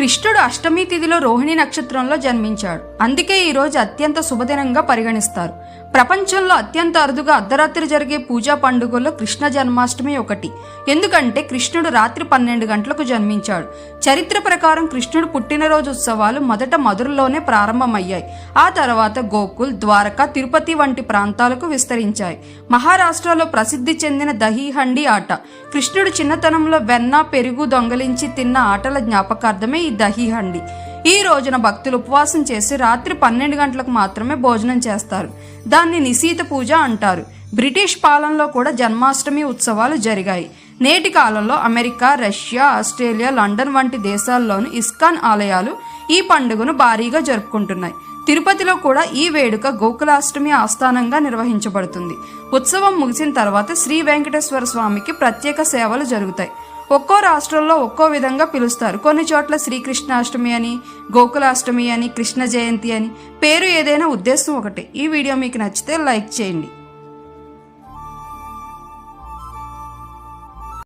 కృష్ణుడు అష్టమి తిథిలో రోహిణి నక్షత్రంలో జన్మించాడు. అందుకే ఈ రోజు అత్యంత శుభదినంగా పరిగణిస్తారు. ప్రపంచంలో అత్యంత అరుదుగా అర్ధరాత్రి జరిగే పూజా పండుగల్లో కృష్ణ జన్మాష్టమి ఒకటి. ఎందుకంటే కృష్ణుడు రాత్రి 12 గంటలకు జన్మించాడు. చరిత్ర ప్రకారం కృష్ణుడు పుట్టినరోజు ఉత్సవాలు మొదట మధురలోనే ప్రారంభమయ్యాయి. ఆ తర్వాత గోకుల్, ద్వారకా, తిరుపతి వంటి ప్రాంతాలకు విస్తరించాయి. మహారాష్ట్రలో ప్రసిద్ధి చెందిన దహీ హండీ ఆట, కృష్ణుడు చిన్నతనంలో వెన్న, పెరుగు దొంగలించి తిన్న ఆటల జ్ఞాపకార్థమే ఈ దహీ హండీ. ఈ రోజున భక్తులు ఉపవాసం చేసి రాత్రి 12 గంటలకు మాత్రమే భోజనం చేస్తారు. దాన్ని నిశీత పూజ అంటారు. బ్రిటిష్ పాలనలో కూడా జన్మాష్టమి ఉత్సవాలు జరిగాయి. నేటి కాలంలో అమెరికా, రష్యా, ఆస్ట్రేలియా, లండన్ వంటి దేశాల్లోని ఇస్కాన్ ఆలయాలు ఈ పండుగను భారీగా జరుపుకుంటున్నాయి. తిరుపతిలో కూడా ఈ వేడుక గోకులాష్టమి ఆస్థానంగా నిర్వహించబడుతుంది. ఉత్సవం ముగిసిన తర్వాత శ్రీ వెంకటేశ్వర స్వామికి ప్రత్యేక సేవలు జరుగుతాయి. ఒక్కో రాష్ట్రంలో ఒక్కో విధంగా పిలుస్తారు. కొన్ని చోట్ల శ్రీకృష్ణాష్టమి అని, గోకులాష్టమి అని, కృష్ణ జయంతి అని పేరు ఏదైనా ఉద్దేశం ఒకటే. ఈ వీడియో మీకు నచ్చితే లైక్ చేయండి.